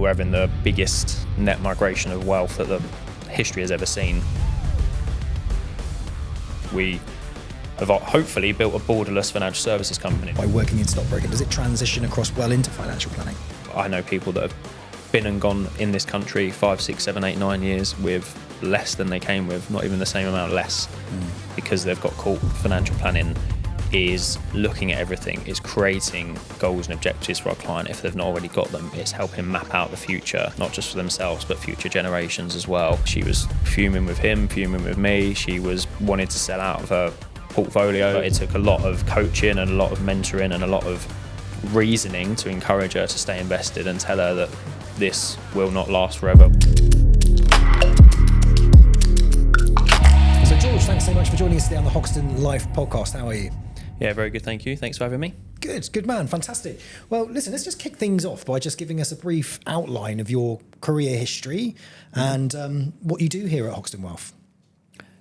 we're having the biggest net migration of wealth that the history has ever seen. We have hopefully built a borderless financial services company. By working in stockbroking, does it transition across well into financial planning? I know people that have been and gone in this country 5, 6, 7, 8, 9 years with less than they came with, not even the same amount less, because they've got caught. Financial planning is looking at everything, is creating goals and objectives for our client if they've not already got them. It's helping map out the future, not just for themselves, but future generations as well. She was fuming with him, fuming with me. She was wanting to sell out of her portfolio. It took a lot of coaching and a lot of mentoring and a lot of reasoning to encourage her to stay invested and tell her that this will not last forever. So George, thanks so much for joining us today on the Hoxton Life podcast. How are you? Yeah, very good, thank you. Thanks for having me. Good man, fantastic. Well, listen, let's just kick things off by just giving us a brief outline of your career history and what you do here at Hoxton Wealth.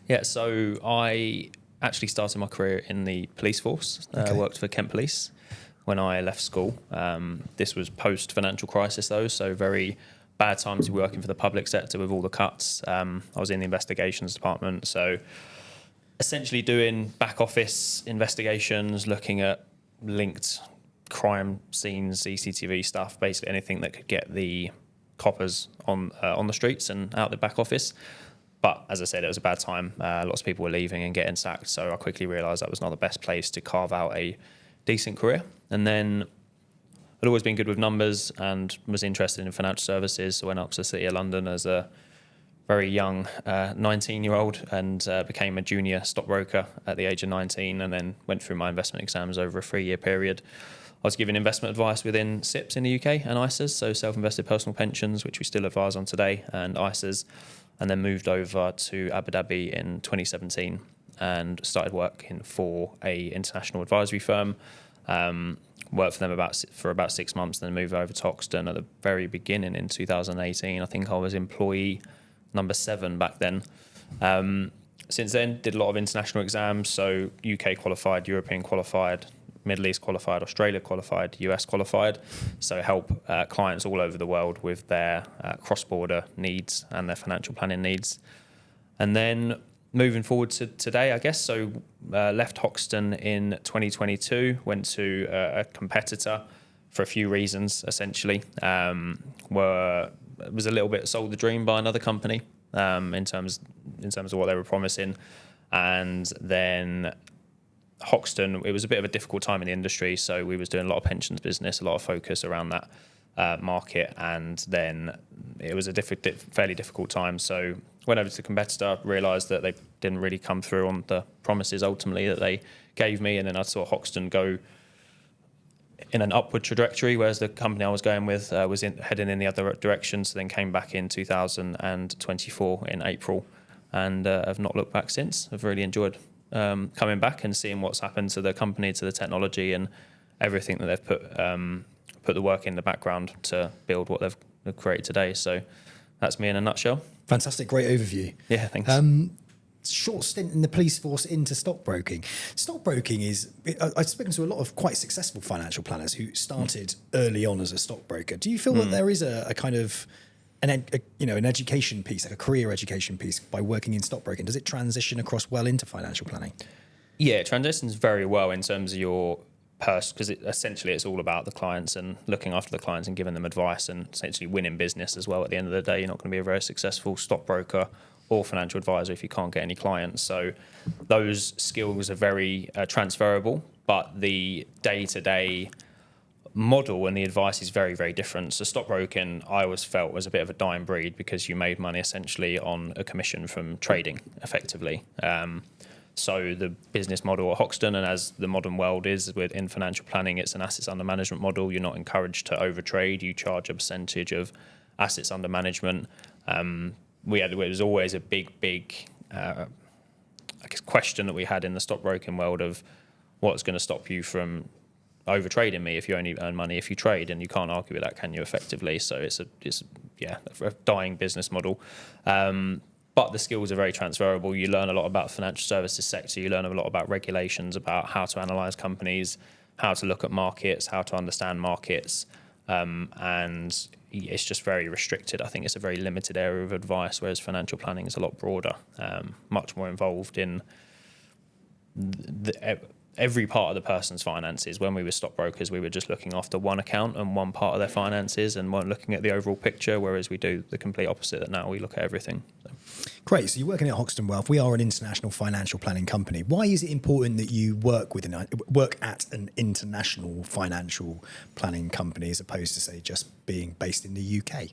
Yeah, so I actually started my career in the police force. I worked for Kent Police when I left school. This was post-financial crisis though, so very bad time to be working for the public sector with all the cuts. I was in the investigations department, so essentially doing back office investigations, looking at linked crime scenes, CCTV stuff, basically anything that could get the coppers on the streets and out the back office. But as I said, it was a bad time. Lots of people were leaving and getting sacked, so I quickly realised that was not the best place to carve out a decent career. And then I'd always been good with numbers and was interested in financial services. So I went up to the City of London as a very young 19-year-old and became a junior stockbroker at the age of 19, and then went through my investment exams over a 3-year period. I was giving investment advice within SIPs in the UK and ISAs, so self-invested personal pensions, which we still advise on today, and ISAs, and then moved over to Abu Dhabi in 2017 and started working for a international advisory firm. Worked for them for about 6 months, then moved over to Hoxton at the very beginning in 2018. I think I was employee number 7 back then. Since then, did a lot of international exams, so UK qualified, European qualified, Middle East qualified, Australia qualified, US qualified. So help clients all over the world with their cross-border needs and their financial planning needs. And then moving forward to today, I guess, so left Hoxton in 2022, went to a competitor for a few reasons, essentially. Was a little bit sold the dream by another company in terms of what they were promising. And then Hoxton, it was a bit of a difficult time in the industry, so we was doing a lot of pensions business, a lot of focus around that market, and then it was a fairly difficult time. So went over to the competitor, realised that they didn't really come through on the promises ultimately that they gave me, and then I saw Hoxton go in an upward trajectory, whereas the company I was going with was heading in the other direction. So then came back in 2024 in April, and have not looked back since. I've really enjoyed coming back and seeing what's happened to the company, to the technology, and everything that they've put the work in the background to build what they've created today. So that's me in a nutshell. Fantastic, great overview. Yeah, thanks. Short stint in the police force into stockbroking. Stockbroking I've spoken to a lot of quite successful financial planners who started early on as a stockbroker. Do you feel that there is a kind of an education piece, like a career education piece by working in stockbroking? Does it transition across well into financial planning? Yeah, it transitions very well in terms of your because essentially it's all about the clients and looking after the clients and giving them advice and essentially winning business as well. At the end of the day, you're not going to be a very successful stockbroker or financial advisor if you can't get any clients. So those skills are very transferable, but the day-to-day model and the advice is very, very different. So stockbroking, I always felt, was a bit of a dying breed because you made money essentially on a commission from trading, effectively. So the business model at Hoxton, and as the modern world is within financial planning, it's an assets under management model. You're not encouraged to overtrade. You charge a percentage of assets under management. It was always a big question that we had in the stockbroking world of what's going to stop you from overtrading me if you only earn money if you trade, and you can't argue with that, can you, effectively? So it's a dying business model. But the skills are very transferable. You learn a lot about the financial services sector. You learn a lot about regulations, about how to analyse companies, how to look at markets, how to understand markets. And it's just very restricted. I think it's a very limited area of advice, whereas financial planning is a lot broader, much more involved in every part of the person's finances. When we were stockbrokers, we were just looking after one account and one part of their finances and weren't looking at the overall picture, whereas we do the complete opposite, that now we look at everything. So. Great. So you're working at Hoxton Wealth. We are an international financial planning company. Why is it important that you work at an international financial planning company as opposed to, say, just being based in the UK?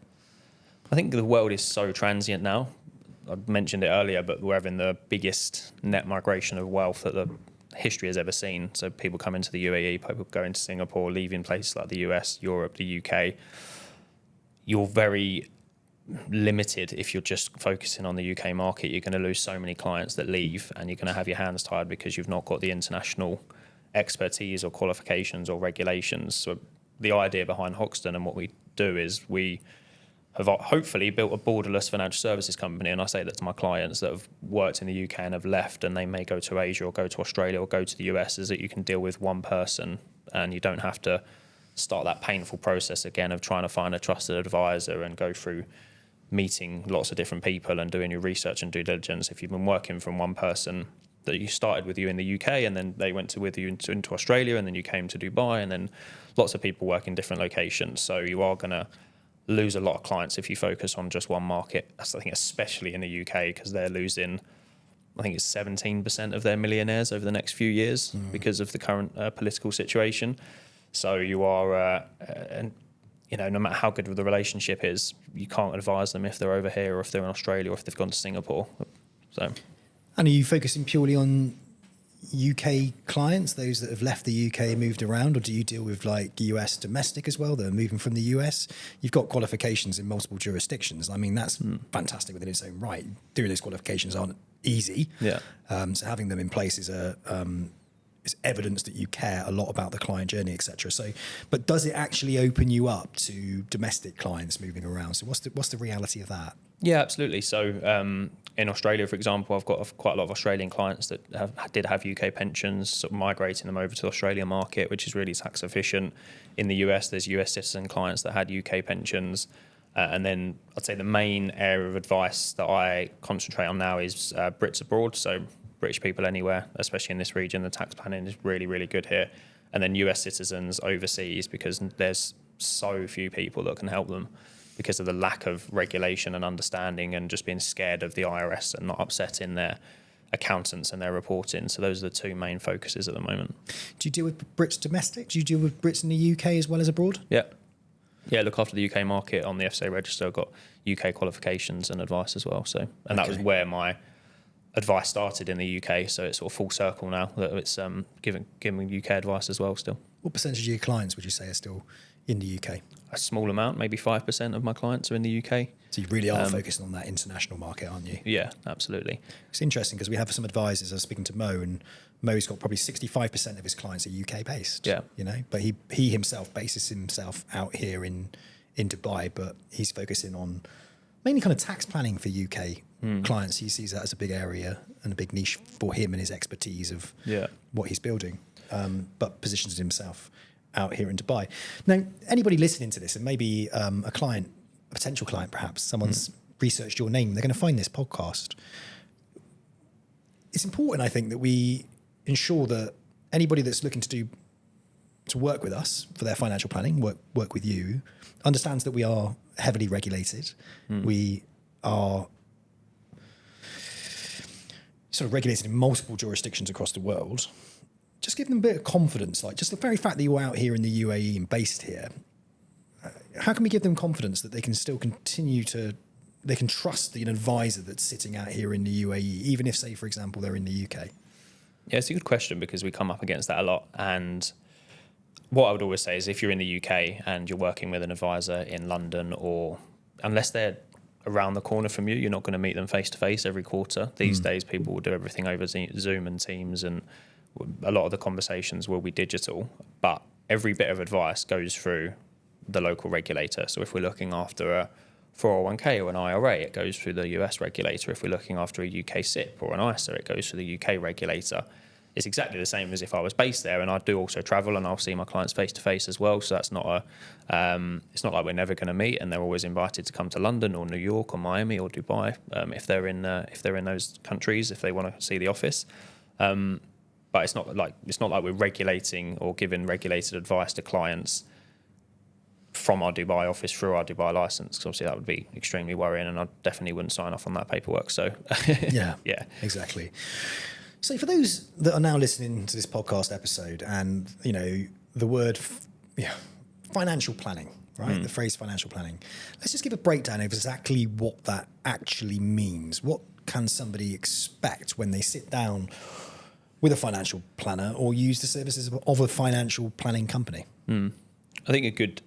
I think the world is so transient now. I mentioned it earlier, but we're having the biggest net migration of wealth that the history has ever seen. So people come into the UAE, people go into Singapore, leaving places like the US, Europe, the UK. You're very limited if you're just focusing on the UK market. You're going to lose so many clients that leave, and you're going to have your hands tied because you've not got the international expertise or qualifications or regulations. So the idea behind Hoxton and what we do is we have hopefully built a borderless financial services company, and I say that to my clients that have worked in the UK and have left, and they may go to Asia or go to Australia or go to the US, is that you can deal with one person and you don't have to start that painful process again of trying to find a trusted advisor and go through meeting lots of different people and doing your research and due diligence. If you've been working from one person that you started with you in the UK and then they went with you into Australia and then you came to Dubai, and then lots of people work in different locations. So you are going to lose a lot of clients if you focus on just one market. That's, I think, especially in the UK, because they're losing, I think it's 17% of their millionaires over the next few years because of the current political situation. So you are, and you know, no matter how good the relationship is, you can't advise them if they're over here or if they're in Australia or if they've gone to Singapore. So, and are you focusing purely on UK clients, those that have left the UK, moved around, or do you deal with like US domestic as well that are moving from the US? You've got qualifications in multiple jurisdictions. I mean, that's fantastic within its own right. Doing those qualifications aren't easy. Yeah. So having them in place is is evidence that you care a lot about the client journey, etc. So, but does it actually open you up to domestic clients moving around? So what's the reality of that? Yeah, absolutely. So in Australia, for example, I've got quite a lot of Australian clients that did have UK pensions, sort of migrating them over to the Australian market, which is really tax efficient. In the US, there's US citizen clients that had UK pensions. And then I'd say the main area of advice that I concentrate on now is Brits abroad. So British people anywhere, especially in this region, the tax planning is really, really good here. And then US citizens overseas, because there's so few people that can help them because of the lack of regulation and understanding and just being scared of the IRS and not upsetting their accountants and their reporting. So those are the two main focuses at the moment. Do you deal with Brits domestic? Do you deal with Brits in the UK as well as abroad? Yeah. Yeah, look after the UK market on the FCA register. I've got UK qualifications and advice as well. So, and that was where my advice started, in the UK. So it's sort of full circle now that it's giving UK advice as well still. What percentage of your clients would you say are still in the UK? A small amount, maybe 5% of my clients are in the UK. So you really are focusing on that international market, aren't you? Yeah, absolutely. It's interesting because we have some advisors. I was speaking to Mo, and Mo's got probably 65% of his clients are UK based. Yeah. You know, but he himself bases himself out here in Dubai, but he's focusing on mainly kind of tax planning for UK clients. He sees that as a big area and a big niche for him and his expertise of what he's building, but positions himself out here in Dubai. Now, anybody listening to this, and maybe a potential client perhaps, someone's researched your name, they're going to find this podcast. It's important, I think, that we ensure that anybody that's looking to work with us for their financial planning, work with you, understands that we are heavily regulated. We are sort of regulated in multiple jurisdictions across the world. Just give them a bit of confidence, like just the very fact that you're out here in the UAE and based here. How can we give them confidence that they can still they can trust an advisor that's sitting out here in the UAE, even if, say, for example, they're in the UK? Yeah, it's a good question because we come up against that a lot. And what I would always say is if you're in the UK and you're working with an advisor in London, or unless they're around the corner from you, you're not going to meet them face to face every quarter. These days, people will do everything over Zoom and Teams, and a lot of the conversations will be digital, but every bit of advice goes through the local regulator. So if we're looking after a 401k or an IRA, it goes through the US regulator. If we're looking after a UK SIP or an ISA, it goes through the UK regulator. it's exactly the same as if I was based there, and I do also travel and I'll see my clients face to face as well. So that's not it's not like we're never going to meet, and they're always invited to come to London or New York or Miami or Dubai if they're in those countries, if they want to see the office. But it's not like we're regulating or giving regulated advice to clients from our Dubai office through our Dubai license, because obviously that would be extremely worrying, and I definitely wouldn't sign off on that paperwork. So yeah, exactly. So for those that are now listening to this podcast episode, and the word financial planning, right? The phrase financial planning. Let's just give a breakdown of exactly what that actually means. What can somebody expect when they sit down with a financial planner or use the services of a financial planning company? I think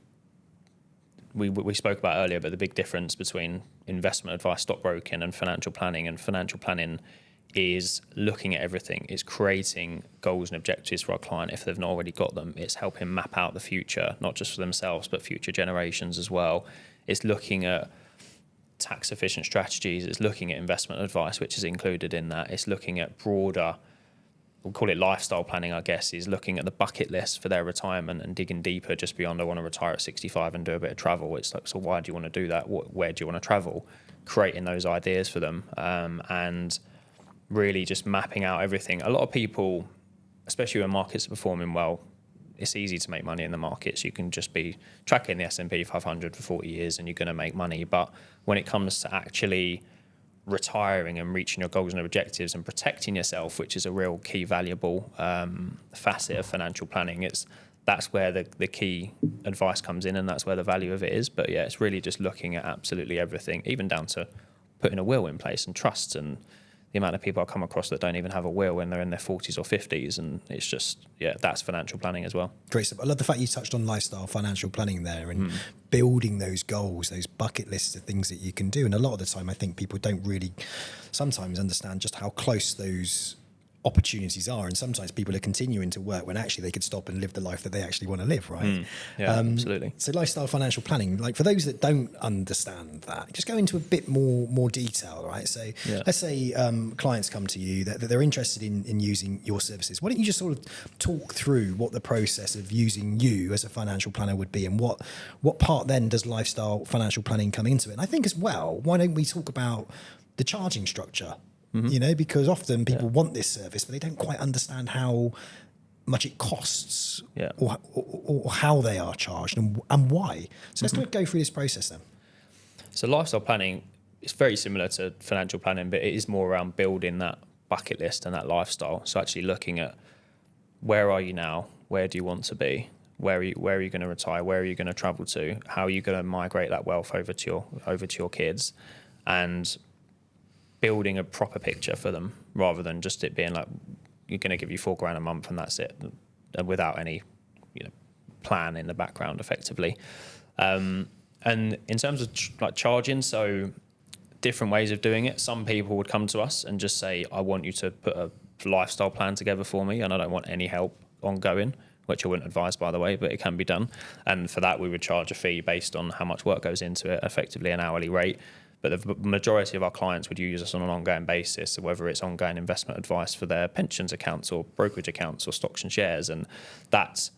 we spoke about earlier, but the big difference between investment advice, stockbroking, and financial planning is looking at everything. It's creating goals and objectives for our client if they've not already got them. It's helping map out the future, not just for themselves, but future generations as well. It's looking at tax efficient strategies. It's looking at investment advice, which is included in that. It's looking at broader, we'll call it lifestyle planning, I guess, is looking at the bucket list for their retirement and digging deeper just beyond I want to retire at 65 and do a bit of travel. It's like, so why do you want to do that? Where do you want to travel? Creating those ideas for them, and really just mapping out everything. A lot of people, especially when markets are performing well, it's easy to make money in the markets. You can just be tracking the S&P 500 for 40 years and you're going to make money. But when it comes to actually retiring and reaching your goals and objectives and protecting yourself, which is a real key valuable facet of financial planning, that's where the key advice comes in, and that's where the value of it is. But yeah, it's really just looking at absolutely everything, even down to putting a will in place and trusts, and the amount of people I come across that don't even have a will when they're in their 40s or 50s, and it's just, that's financial planning as well. Great stuff. I love the fact you touched on lifestyle financial planning there, and building those goals, those bucket lists of things that you can do. And a lot of the time, I think people don't really sometimes understand just how close those opportunities are, and sometimes people are continuing to work when actually they could stop and live the life that they actually want to live, right? Absolutely. So lifestyle financial planning, like for those that don't understand that, just go into a bit more detail, right? So let's say clients come to you that they're interested in using your services. Why don't you just sort of talk through what the process of using you as a financial planner would be, and what part then does lifestyle financial planning come into it? And I think as well, why don't we talk about the charging structure? Because often people want this service, but they don't quite understand how much it costs or how they are charged and why. So let's go through this process then. So lifestyle planning is very similar to financial planning, but it is more around building that bucket list and that lifestyle. So actually looking at where are you now? Where do you want to be? Where are you going to retire? Where are you going to travel to? How are you going to migrate that wealth over to your kids? And building a proper picture for them, rather than just it being like, you're going to give you $4,000 a month and that's it, and without any plan in the background effectively. And in terms of charging, so different ways of doing it. Some people would come to us and just say, I want you to put a lifestyle plan together for me and I don't want any help ongoing, which I wouldn't advise, by the way, but it can be done. And for that, we would charge a fee based on how much work goes into it, effectively an hourly rate. But the majority of our clients would use us on an ongoing basis, so whether it's ongoing investment advice for their pensions accounts or brokerage accounts or stocks and shares. And that's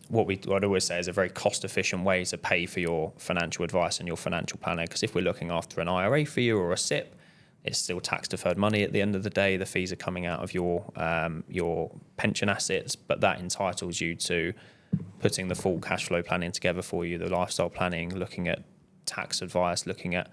what I'd always say is a very cost-efficient way to pay for your financial advice and your financial planner. Because if we're looking after an IRA for you or a SIP, it's still tax-deferred money at the end of the day. The fees are coming out of your pension assets, but that entitles you to putting the full cash flow planning together for you, the lifestyle planning, looking at tax advice, looking at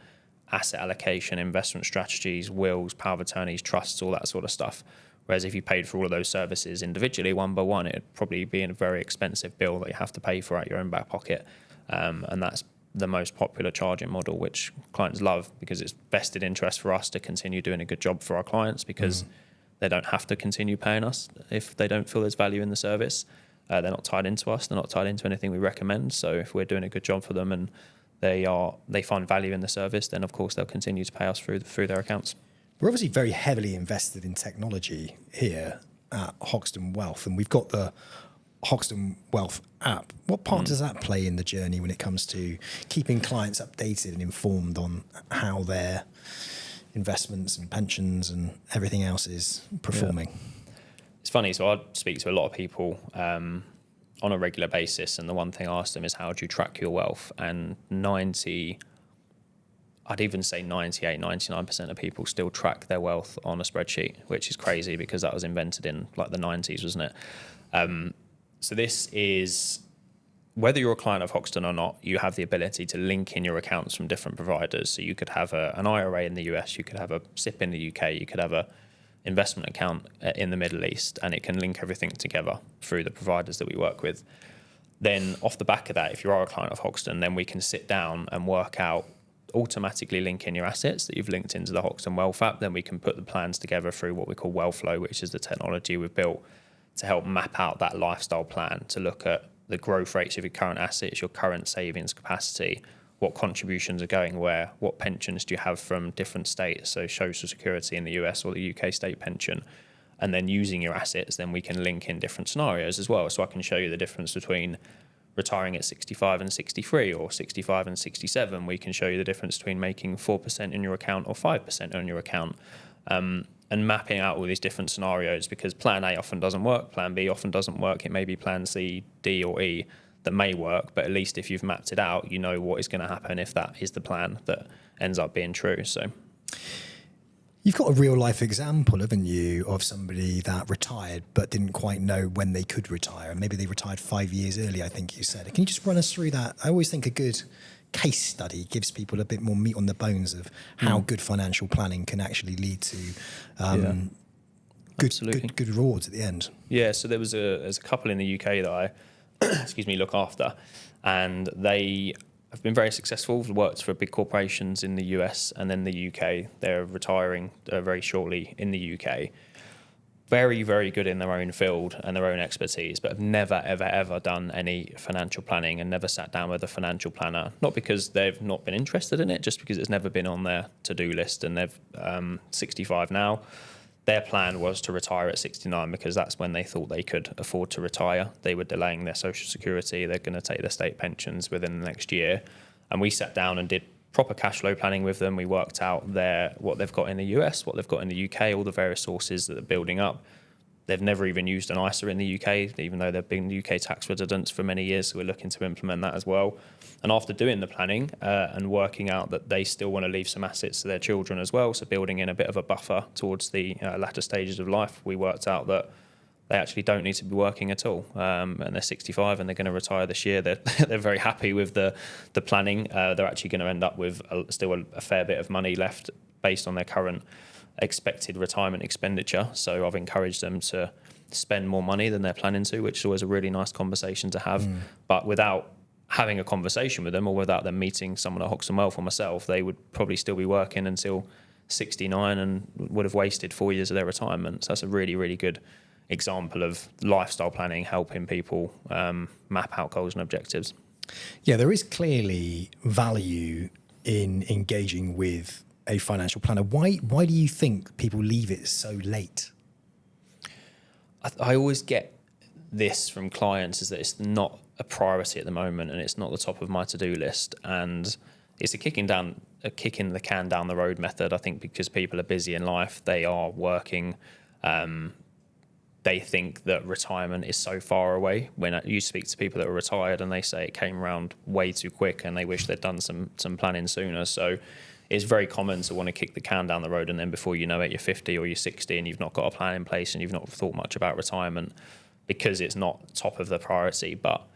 asset allocation, investment strategies, wills, power of attorneys, trusts, all that sort of stuff. Whereas if you paid for all of those services individually, one by one, it'd probably be a very expensive bill that you have to pay for out your own back pocket. And that's the most popular charging model, which clients love, because it's vested interest for us to continue doing a good job for our clients, because they don't have to continue paying us if they don't feel there's value in the service. They're not tied into us. They're not tied into anything we recommend. So if we're doing a good job for them and they find value in the service, then of course they'll continue to pay us through their accounts. We're obviously very heavily invested in technology here at Hoxton Wealth, and we've got the Hoxton Wealth app. What part does that play in the journey when it comes to keeping clients updated and informed on how their investments and pensions and everything else is performing? it's funny. So I speak to a lot of people on a regular basis, and the one thing I ask them is, how do you track your wealth? And I'd even say 98, 99% of people still track their wealth on a spreadsheet, which is crazy because that was invented in like the 90s, wasn't it? So this is, whether you're a client of Hoxton or not, you have the ability to link in your accounts from different providers. So you could have an IRA in the US, you could have a SIP in the UK, you could have a investment account in the Middle East, and it can link everything together through the providers that we work with. Then off the back of that, if you are a client of Hoxton, then we can sit down and work out, automatically link in your assets that you've linked into the Hoxton Wealth app. Then we can put the plans together through what we call Wealthflow, which is the technology we've built to help map out that lifestyle plan, to look at the growth rates of your current assets, your current savings capacity, what contributions are going where, what pensions do you have from different states, so Social Security in the US or the UK state pension. And then using your assets, then we can link in different scenarios as well. So I can show you the difference between retiring at 65 and 63 or 65 and 67. We can show you the difference between making 4% in your account or 5% on your account, and mapping out all these different scenarios, because plan A often doesn't work, plan B often doesn't work. It may be plan C, D or E that may work, but at least if you've mapped it out, you know what is going to happen if that is the plan that ends up being true. So you've got a real life example, haven't you, of somebody that retired but didn't quite know when they could retire, and maybe they retired 5 years early, I think you said. Can you just run us through that? I always think a good case study gives people a bit more meat on the bones of how good financial planning can actually lead to good rewards at the end. Yeah, so there's a couple in the UK that I look after, and they have been very successful, worked for big corporations in the US and then the UK. They're retiring very shortly in the UK. Very, very good in their own field and their own expertise, but have never, ever, ever done any financial planning and never sat down with a financial planner. Not because they've not been interested in it, just because it's never been on their to-do list. And they've 65 now. Their plan was to retire at 69 because that's when they thought they could afford to retire. They were delaying their Social Security. They're going to take their state pensions within the next year. And we sat down and did proper cash flow planning with them. We worked out what they've got in the US, what they've got in the UK, all the various sources that they're building up. They've never even used an ISA in the UK, even though they've been UK tax residents for many years. So we're looking to implement that as well. And after doing the planning and working out that they still want to leave some assets to their children as well, so building in a bit of a buffer towards the latter stages of life, we worked out that they actually don't need to be working at all. And they're 65 and they're going to retire this year. They're very happy with the planning. They're actually going to end up with still a fair bit of money left based on their current expected retirement expenditure. So I've encouraged them to spend more money than they're planning to, which is always a really nice conversation to have. But without having a conversation with them, or without them meeting someone at Hoxton Wealth or myself, they would probably still be working until 69 and would have wasted 4 years of their retirement. So that's a really, really good example of lifestyle planning helping people map out goals and objectives. Yeah, there is clearly value in engaging with a financial planner. Why do you think people leave it so late? I always get this from clients, is that it's not a priority at the moment and it's not the top of my to-do list, and it's a kicking the can down the road method. I think because people are busy in life, they are working, they think that retirement is so far away. When you speak to people that are retired and they say it came around way too quick and they wish they'd done some planning sooner. So it's very common to want to kick the can down the road, and then before you know it, you're 50 or you're 60 and you've not got a plan in place and you've not thought much about retirement because it's not top of the priority. But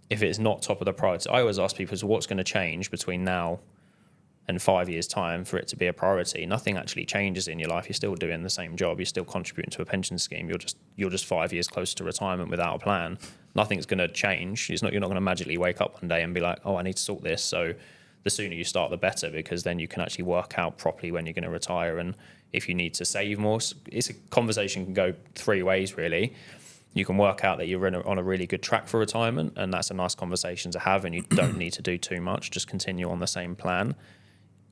if it's not top of the priority, I always ask people, so what's going to change between now and 5 years' time for it to be a priority? Nothing actually changes in your life. You're still doing the same job. You're still contributing to a pension scheme. You're just 5 years closer to retirement without a plan. Nothing's going to change. You're not going to magically wake up one day and be like, oh, I need to sort this. So the sooner you start, the better, because then you can actually work out properly when you're going to retire. And if you need to save more, it's a conversation can go three ways, really. You can work out that you're on a really good track for retirement, and that's a nice conversation to have, and you don't need to do too much, just continue on the same plan.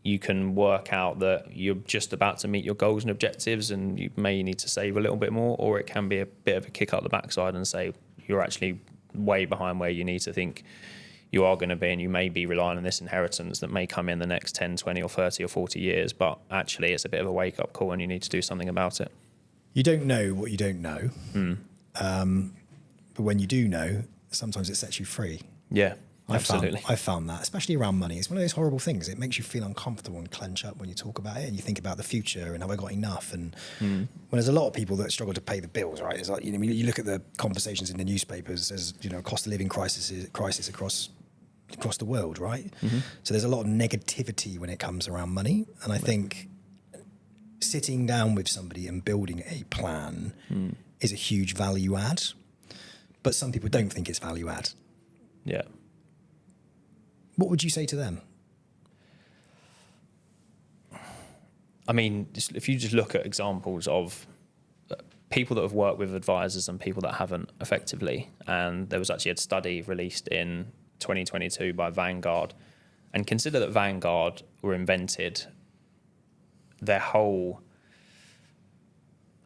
You can work out that you're just about to meet your goals and objectives and you may need to save a little bit more, or it can be a bit of a kick up the backside and say you're actually way behind where you need to think you are going to be, and you may be relying on this inheritance that may come in the next 10, 20 or 30 or 40 years, but actually it's a bit of a wake-up call and you need to do something about it. You don't know what you don't know. But when you do know, sometimes it sets you free. Yeah, absolutely. I've found that, especially around money. It's one of those horrible things. It makes you feel uncomfortable and clench up when you talk about it and you think about the future and have I got enough? And when there's a lot of people that struggle to pay the bills, right? It's like, you know, you look at the conversations in the newspapers as, you know, cost of living crisis across the world, right? So there's a lot of negativity when it comes around money. And I think sitting down with somebody and building a plan is a huge value add. But some people don't think it's value add. Yeah. What would you say to them? I mean, if you just look at examples of people that have worked with advisors and people that haven't effectively, and there was actually a study released in 2022 by Vanguard, and consider that Vanguard were invented, their whole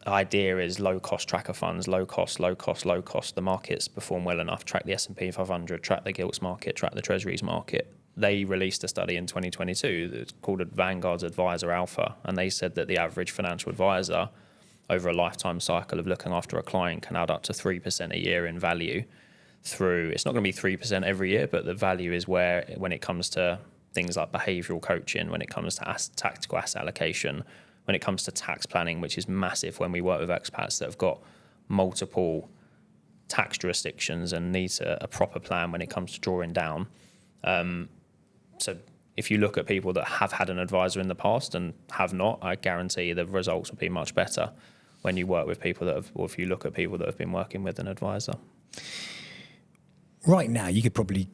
idea is low cost tracker funds, low cost. The markets perform well enough. Track the S&P 500, track the gilts market, track the treasuries market. They released a study in 2022 that's called Vanguard's Advisor Alpha, and they said that the average financial advisor over a lifetime cycle of looking after a client can add up to 3% a year in value through, it's not going to be 3% every year, but the value is where, when it comes to things like behavioral coaching, when it comes to tactical asset allocation, when it comes to tax planning, which is massive when we work with expats that have got multiple tax jurisdictions and needs a proper plan when it comes to drawing down. So if you look at people that have had an advisor in the past and have not, I guarantee the results will be much better when you work with people that have, or if you look at people that have been working with an advisor. Right now, you could probably,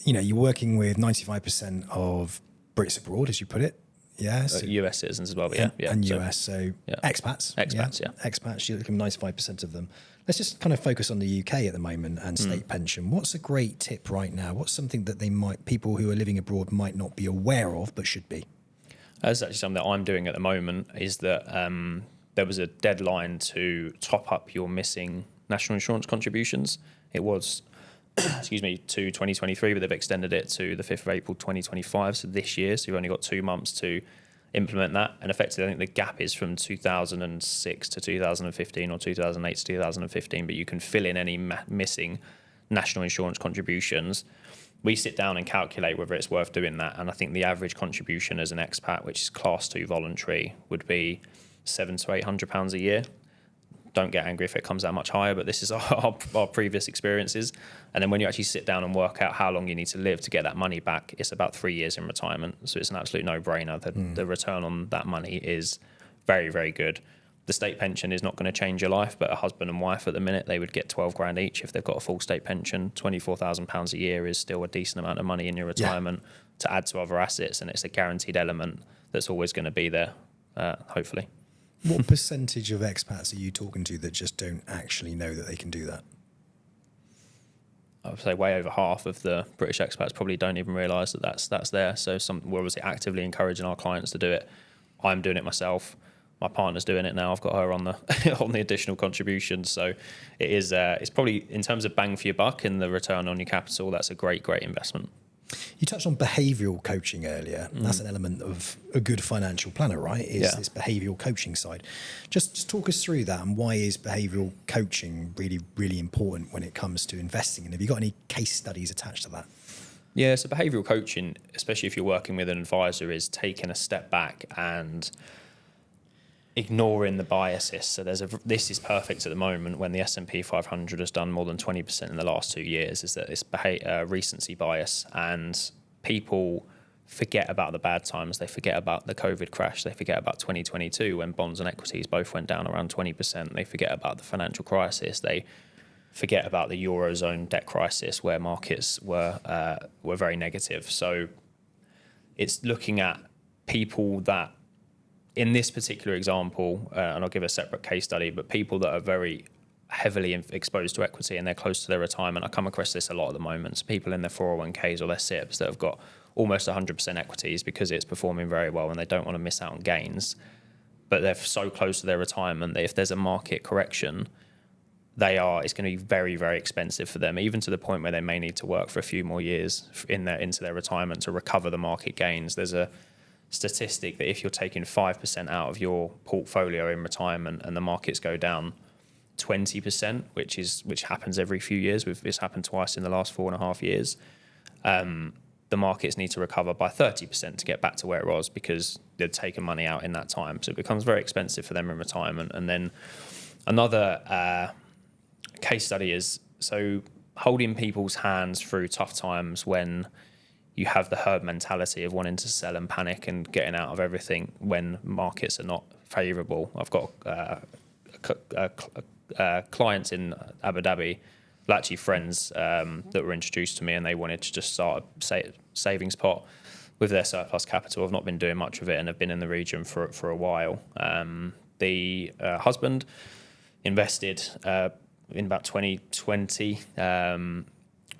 you know, you're working with 95% of Brits abroad, as you put it. Yeah, so US citizens as well, but yeah. And US, so expats. Expats, yeah. Expats, you look at 95% of them. Let's just kind of focus on the UK at the moment and state pension. What's a great tip right now? What's something that people who are living abroad might not be aware of, but should be? That's actually something that I'm doing at the moment, is that there was a deadline to top up your missing national insurance contributions. It was to 2023, but they've extended it to the 5th of April 2025, so this year. So you've only got 2 months to implement that. And effectively, I think the gap is from 2006 to 2015 or 2008 to 2015, but you can fill in any missing national insurance contributions. We sit down and calculate whether it's worth doing that. And I think the average contribution as an expat, which is class 2 voluntary, would be £700 to £800 a year. Don't get angry if it comes out much higher, but this is our previous experiences. And then when you actually sit down and work out how long you need to live to get that money back, it's about 3 years in retirement. So it's an absolute no-brainer. The return on that money is very, very good. The state pension is not going to change your life, but a husband and wife at the minute, they would get 12 grand each if they've got a full state pension. £24,000 a year is still a decent amount of money in your retirement to add to other assets, and it's a guaranteed element that's always going to be there, hopefully. What percentage of expats are you talking to that just don't actually know that they can do that? I would say way over half of the British expats probably don't even realise that that's there. So we're obviously actively encouraging our clients to do it. I'm doing it myself. My partner's doing it now. I've got her on the on the additional contributions. So it is. It's probably, in terms of bang for your buck and the return on your capital, that's a great investment. You touched on behavioural coaching earlier. That's an element of a good financial planner, right? Is this behavioural coaching side. Just talk us through that, and why is behavioural coaching really, really important when it comes to investing? And have you got any case studies attached to that? Yeah, so behavioural coaching, especially if you're working with an advisor, is taking a step back and ignoring the biases. So this is perfect at the moment when the S&P 500 has done more than 20% in the last 2 years, is that it's recency bias, and people forget about the bad times. They forget about the COVID crash. They forget about 2022 when bonds and equities both went down around 20%. They forget about the financial crisis. They forget about the Eurozone debt crisis where markets were very negative. So it's looking at people that, in this particular example, and I'll give a separate case study, but people that are very heavily exposed to equity and they're close to their retirement. I come across this a lot at the moment. So people in their 401ks or their SIPs that have got almost 100% equities because it's performing very well and they don't want to miss out on gains. But they're so close to their retirement that if there's a market correction, it's going to be very, very expensive for them, even to the point where they may need to work for a few more years into their retirement to recover the market gains. There's a statistic that if you're taking 5% out of your portfolio in retirement and the markets go down 20%, which happens every few years. This happened twice in the last 4.5 years. The markets need to recover by 30% to get back to where it was, because they'd taken money out in that time. So it becomes very expensive for them in retirement. And then another case study is, so holding people's hands through tough times when you have the herd mentality of wanting to sell and panic and getting out of everything when markets are not favourable. I've got clients in Abu Dhabi, actually friends that were introduced to me, and they wanted to just start a savings pot with their surplus capital. I've not been doing much of it and have been in the region for a while. The husband invested in about 2020,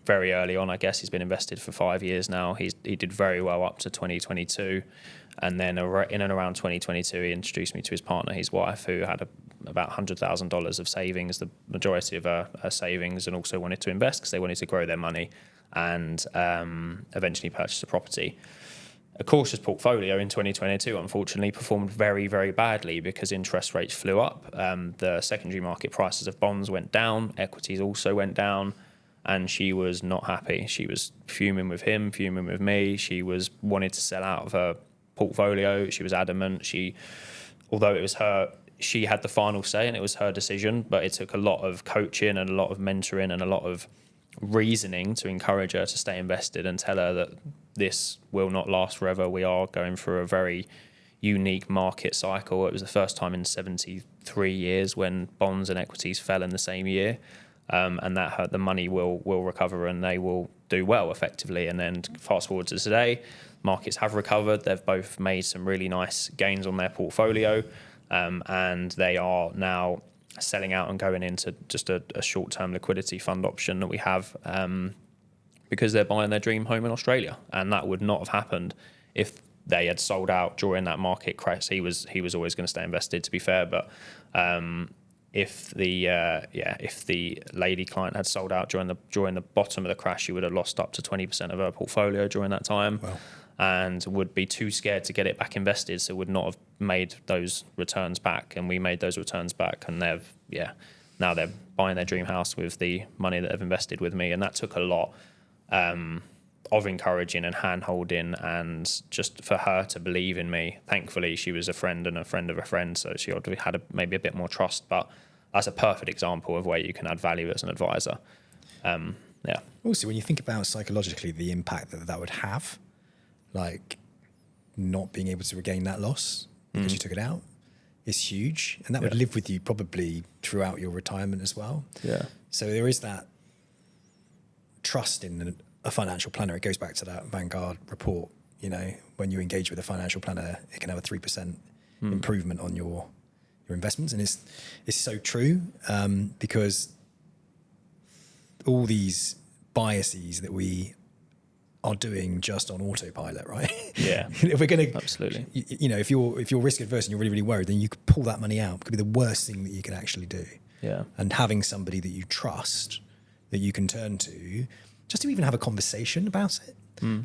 very early on, I guess. He's been invested for 5 years now. He did very well up to 2022. And then in and around 2022, he introduced me to his partner, his wife, who had about $100,000 of savings, the majority of her savings, and also wanted to invest because they wanted to grow their money and eventually purchase a property. A cautious portfolio in 2022, unfortunately, performed very, very badly because interest rates flew up. The secondary market prices of bonds went down, equities also went down, and she was not happy. She was fuming with him, fuming with me. She wanted to sell out of her portfolio. She was adamant. Although it was her, she had the final say and it was her decision, but it took a lot of coaching and a lot of mentoring and a lot of reasoning to encourage her to stay invested and tell her that this will not last forever. We are going through a very unique market cycle. It was the first time in 73 years when bonds and equities fell in the same year, and that the money will recover and they will do well effectively. And then fast forward to today, markets have recovered. They've both made some really nice gains on their portfolio, and they are now selling out and going into just a short-term liquidity fund option that we have, because they're buying their dream home in Australia, and that would not have happened if they had sold out during that market crash. He was always going to stay invested, to be fair, but if the lady client had sold out during the bottom of the crash, she would have lost up to 20% of her portfolio during that time. Wow. And would be too scared to get it back invested, so would not have made those returns back. And we made those returns back, and now they're buying their dream house with the money that they've invested with me. And that took a lot of encouraging and hand-holding, and just for her to believe in me. Thankfully, she was a friend and a friend of a friend, so she had maybe a bit more trust. But that's a perfect example of where you can add value as an advisor. Also, when you think about psychologically the impact that would have, like not being able to regain that loss because you took it out, is huge, and that would live with you probably throughout your retirement as well. Yeah. So there is that trust in a financial planner. It goes back to that Vanguard report. You know, when you engage with a financial planner, it can have a 3% improvement on your investments, and it's so true, because all these biases that we are doing just on autopilot, right? Yeah. If we're going to, absolutely, you know, if you're risk adverse and you're really, really worried, then you could pull that money out. It could be the worst thing that you can actually do. Yeah. And having somebody that you trust, that you can turn to, just to even have a conversation about it,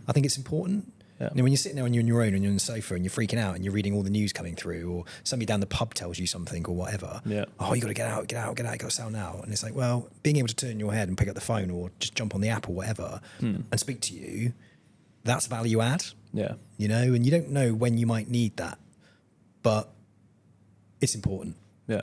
I think it's important. Yeah. You know, when you're sitting there and you're on your own and you're on the sofa and you're freaking out and you're reading all the news coming through, or somebody down the pub tells you something or whatever. Yeah. Oh, you got to get out, you got to sell now. And it's like, well, being able to turn your head and pick up the phone or just jump on the app or whatever and speak to you, that's value add. Yeah. You know, and you don't know when you might need that, but it's important. Yeah.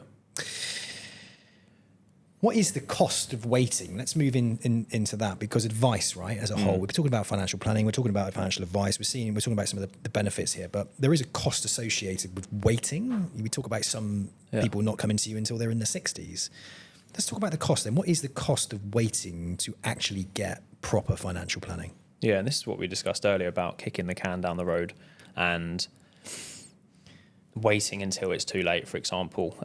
What is the cost of waiting? Let's move into that, because advice, right, as a whole, we're talking about financial planning, we're talking about financial advice, we're talking about some of the benefits here, but there is a cost associated with waiting. We talk about some people not coming to you until they're in their 60s. Let's talk about the cost then. What is the cost of waiting to actually get proper financial planning? Yeah, and this is what we discussed earlier about kicking the can down the road and waiting until it's too late, for example.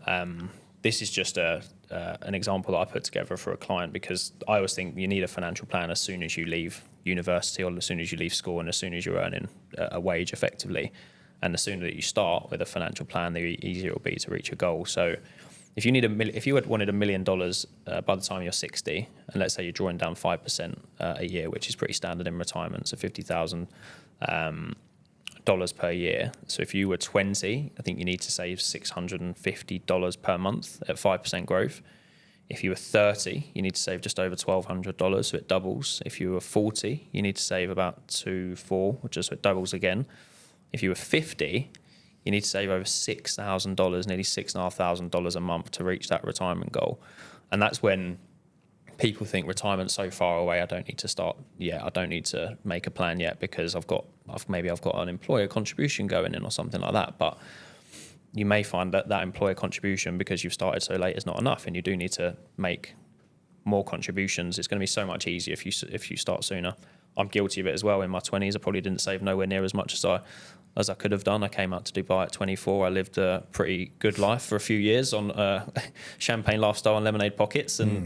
This is just an example that I put together for a client, because I always think you need a financial plan as soon as you leave university, or as soon as you leave school, and as soon as you're earning a wage effectively. And the sooner that you start with a financial plan, the easier it will be to reach a goal. So if you had wanted $1 million by the time you're 60, and let's say you're drawing down 5% a year, which is pretty standard in retirement, so 50,000 per year. So if you were 20, I think you need to save $650 per month at 5% growth. If you were 30, you need to save just over $1,200, so it doubles. If you were 40, you need to save about $2,400, which is so it doubles again. If you were 50, you need to save over $6,000, nearly $6,500 a month to reach that retirement goal. And that's when people think retirement's so far away, I don't need to start yet. I don't need to make a plan yet because I've got an employer contribution going in or something like that. But you may find that employer contribution, because you've started so late, is not enough, and you do need to make more contributions. It's going to be so much easier if you start sooner. I'm guilty of it as well. In my 20s, I probably didn't save nowhere near as much as I could have done. I came out to Dubai at 24. I lived a pretty good life for a few years on champagne lifestyle and lemonade pockets. And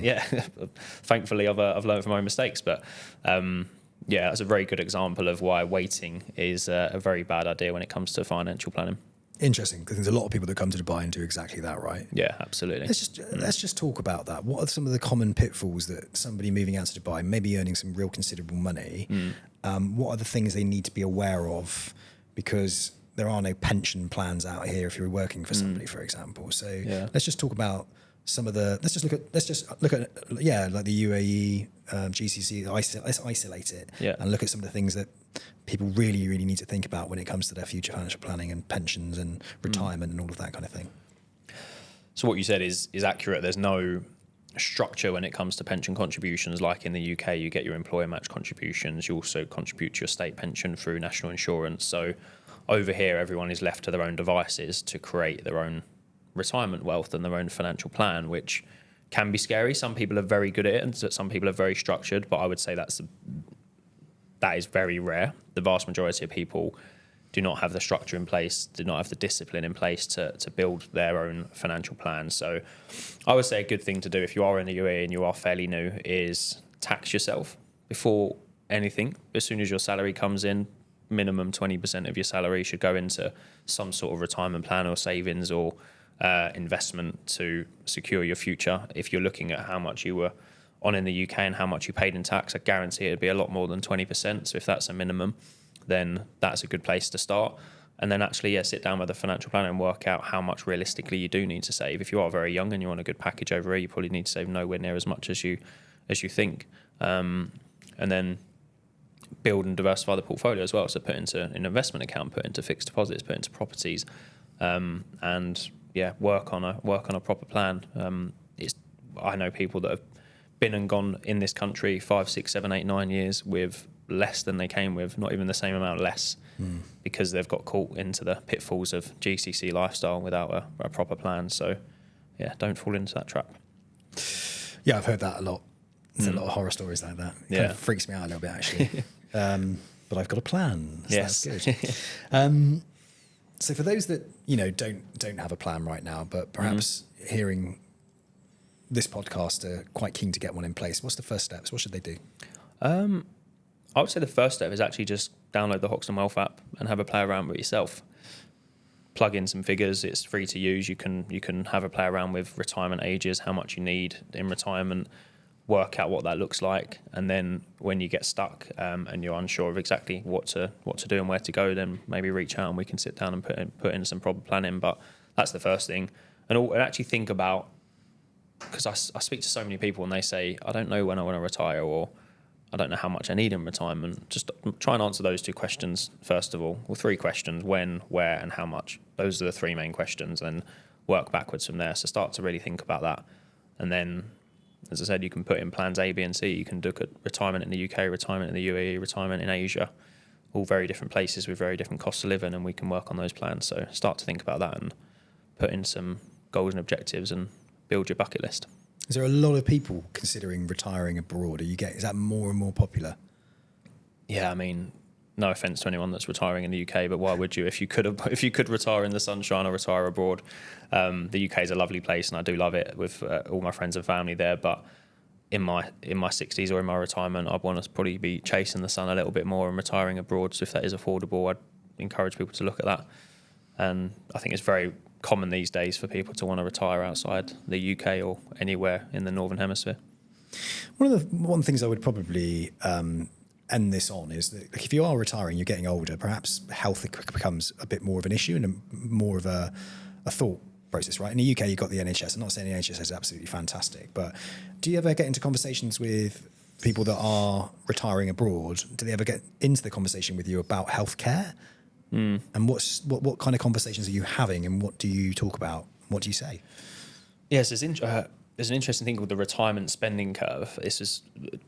thankfully I've learned from my own mistakes. But that's a very good example of why waiting is a very bad idea when it comes to financial planning. Interesting, because there's a lot of people that come to Dubai and do exactly that, right? Yeah, absolutely. Let's just talk about that. What are some of the common pitfalls that somebody moving out to Dubai, maybe earning some real considerable money, what are the things they need to be aware of? Because there are no pension plans out here if you're working for somebody, for example. So let's just talk about some of the. Let's just look at like the UAE, GCC. Let's isolate it and look at some of the things that people really, really need to think about when it comes to their future financial planning and pensions and retirement and all of that kind of thing. So what you said is accurate. There's no structure when it comes to pension contributions. Like in the UK, you get your employer match contributions. You also contribute to your state pension through national insurance. So over here, everyone is left to their own devices to create their own retirement wealth and their own financial plan, which can be scary. Some people are very good at it and some people are very structured, but I would say that is very rare. The vast majority of people do not have the structure in place, do not have the discipline in place to build their own financial plan. So I would say a good thing to do if you are in the UAE and you are fairly new is tax yourself before anything. As soon as your salary comes in, minimum 20% of your salary should go into some sort of retirement plan or savings or investment to secure your future. If you're looking at how much you were on in the UK and how much you paid in tax, I guarantee it'd be a lot more than 20%. So if that's a minimum, then that's a good place to start. And then actually, sit down with a financial planner and work out how much realistically you do need to save. If you are very young and you're on a good package over here, you probably need to save nowhere near as much as you think. And then build and diversify the portfolio as well. So put into an investment account, put into fixed deposits, put into properties, and work on a proper plan. I know people that have been and gone in this country 5, 6, 7, 8, 9 years with less than they came with, not even the same amount less, because they've got caught into the pitfalls of GCC lifestyle without a proper plan. So don't fall into that trap. Yeah, I've heard that a lot. There's a lot of horror stories like that. It kind of freaks me out a little bit, actually. But I've got a plan, so that's good. So for those that don't have a plan right now, but perhaps hearing this podcast are quite keen to get one in place, what's the first steps? What should they do? I would say the first step is actually just download the Hoxton Wealth app and have a play around with it yourself. Plug in some figures. It's free to use. You can have a play around with retirement ages, how much you need in retirement, work out what that looks like, and then when you get stuck and you're unsure of exactly what to do and where to go, then maybe reach out and we can sit down and put in some proper planning. But that's the first thing, and actually think about, because I speak to so many people and they say, I don't know when I want to retire, or I don't know how much I need in retirement. Just try and answer those two questions first of all. Well, 3 questions: when, where, and how much. Those are the 3 main questions, and work backwards from there. So start to really think about that, and then, as I said, you can put in plans A, B, and C. You can look at retirement in the UK, retirement in the UAE, retirement in Asia, all very different places with very different costs of living, and we can work on those plans. So start to think about that and put in some goals and objectives and build your bucket list. Is there a lot of people considering retiring abroad? Is that more and more popular? Yeah, I mean, no offence to anyone that's retiring in the UK, but why would you? If you could retire in the sunshine or retire abroad, the UK is a lovely place and I do love it with all my friends and family there. But in my 60s or in my retirement, I'd want to probably be chasing the sun a little bit more and retiring abroad. So if that is affordable, I'd encourage people to look at that. And I think it's very common these days for people to want to retire outside the UK or anywhere in the Northern Hemisphere. One of the things I would probably end this on is that, like, if you are retiring, you're getting older, perhaps health becomes a bit more of an issue and more of a thought process, right? In the UK, you've got the NHS. I'm not saying the NHS is absolutely fantastic, but do you ever get into conversations with people that are retiring abroad? Do they ever get into the conversation with you about healthcare? And what kind of conversations are you having, and what do you talk about? What do you say? Yes, there's an interesting thing called the retirement spending curve. This is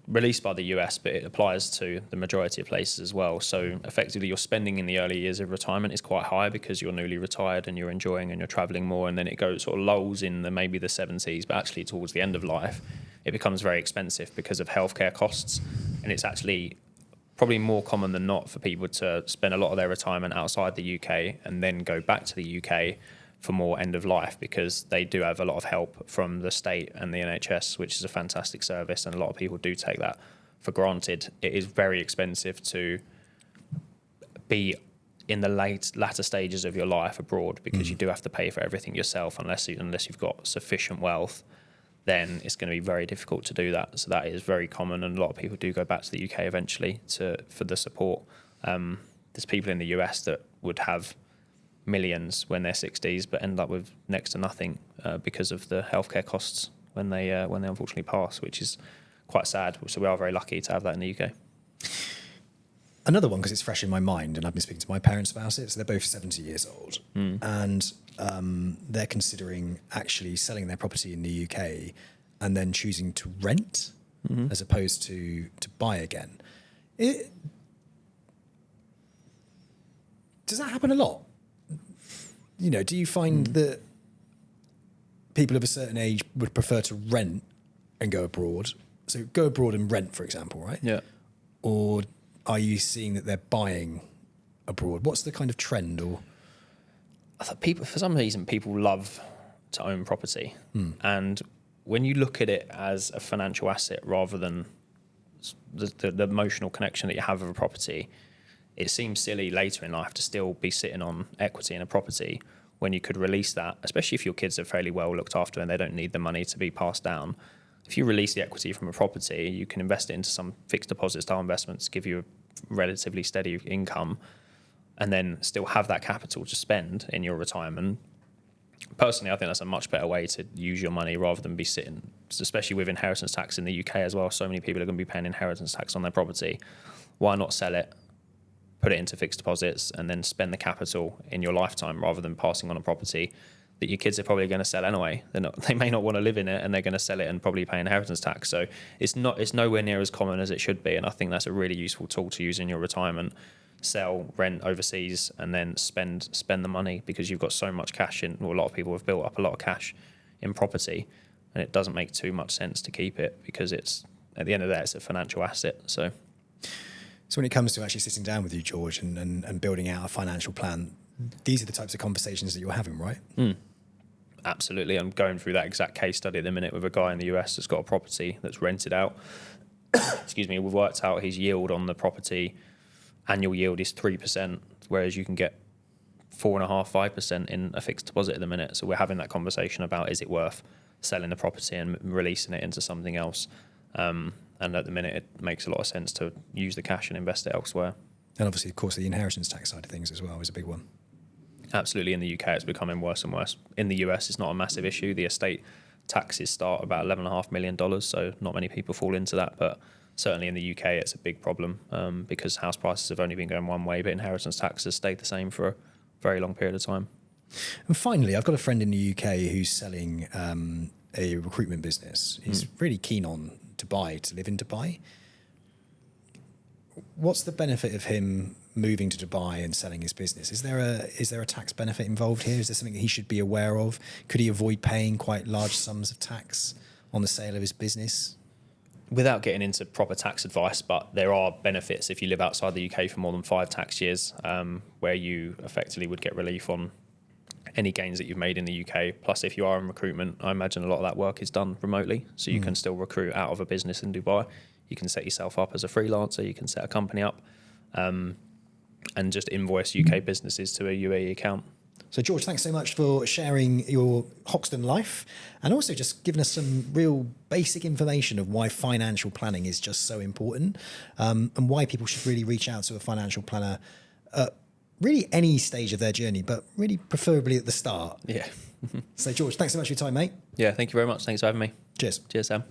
released by the US, but it applies to the majority of places as well. So effectively, your spending in the early years of retirement is quite high because you're newly retired and you're enjoying and you're traveling more, and then it goes sort of lulls in maybe the 70s, but actually towards the end of life, it becomes very expensive because of healthcare costs, and it's actually probably more common than not for people to spend a lot of their retirement outside the UK and then go back to the UK for more end of life, because they do have a lot of help from the state and the NHS, which is a fantastic service, and a lot of people do take that for granted. It is very expensive to be in the latter stages of your life abroad, because you do have to pay for everything yourself unless you've got sufficient wealth. Then it's going to be very difficult to do that. So that is very common, and a lot of people do go back to the UK eventually for the support. There's people in the US that would have millions when they're 60s, but end up with next to nothing because of the healthcare costs when they unfortunately pass, which is quite sad. So we are very lucky to have that in the UK. Another one, because it's fresh in my mind, and I've been speaking to my parents about it. So they're both 70 years old, and they're considering actually selling their property in the UK and then choosing to rent as opposed to buy again. Does that happen a lot? You know, do you find that people of a certain age would prefer to rent and go abroad? So go abroad and rent, for example, right? Yeah. Or are you seeing that they're buying abroad? What's the kind of trend? Or I thought people, for some reason, people love to own property, and when you look at it as a financial asset rather than the emotional connection that you have with a property, it seems silly later in life to still be sitting on equity in a property when you could release that, especially if your kids are fairly well looked after and they don't need the money to be passed down. If you release the equity from a property, you can invest it into some fixed deposit style investments, give you a relatively steady income, and then still have that capital to spend in your retirement. Personally, I think that's a much better way to use your money rather than be sitting, especially with inheritance tax in the UK as well. So many people are going to be paying inheritance tax on their property. Why not sell it, put it into fixed deposits, and then spend the capital in your lifetime rather than passing on a property that your kids are probably going to sell anyway. They may not want to live in it, and they're going to sell it and probably pay inheritance tax. So it's nowhere near as common as it should be. And I think that's a really useful tool to use in your retirement. Sell, rent overseas, and then spend the money, because you've got so much cash in. Well, a lot of people have built up a lot of cash in property, and it doesn't make too much sense to keep it, because it's, at the end of the day, it's a financial asset. So when it comes to actually sitting down with you, George, and building out a financial plan, these are the types of conversations that you're having, right? Absolutely. I'm going through that exact case study at the minute with a guy in the US that's got a property that's rented out. Excuse me. We've worked out his yield on the property, annual yield is 3%, whereas you can get 4.5%, 5% in a fixed deposit at the minute. So we're having that conversation about, is it worth selling the property and releasing it into something else? And at the minute, it makes a lot of sense to use the cash and invest it elsewhere. And obviously, of course, the inheritance tax side of things as well is a big one. Absolutely. In the UK, it's becoming worse and worse. In the US, it's not a massive issue. The estate taxes start about $11.5 million, so not many people fall into that. But certainly in the UK, it's a big problem because house prices have only been going one way, but inheritance tax has stayed the same for a very long period of time. And finally, I've got a friend in the UK who's selling a recruitment business. He's really keen on Dubai, to live in Dubai. What's the benefit of him moving to Dubai and selling his business? Is there a tax benefit involved here? Is there something that he should be aware of? Could he avoid paying quite large sums of tax on the sale of his business? Without getting into proper tax advice, but there are benefits if you live outside the UK for more than 5 tax years, where you effectively would get relief on any gains that you've made in the UK. Plus, if you are in recruitment, I imagine a lot of that work is done remotely, so you can still recruit out of a business in Dubai. You can set yourself up as a freelancer, you can set a company up, and just invoice UK businesses to a UAE account. So, George, thanks so much for sharing your Hoxton life and also just giving us some real basic information of why financial planning is just so important, and why people should really reach out to a financial planner at really any stage of their journey, but really preferably at the start. Yeah. So, George, thanks so much for your time, mate. Yeah, thank you very much. Thanks for having me. Cheers. Cheers, Sam.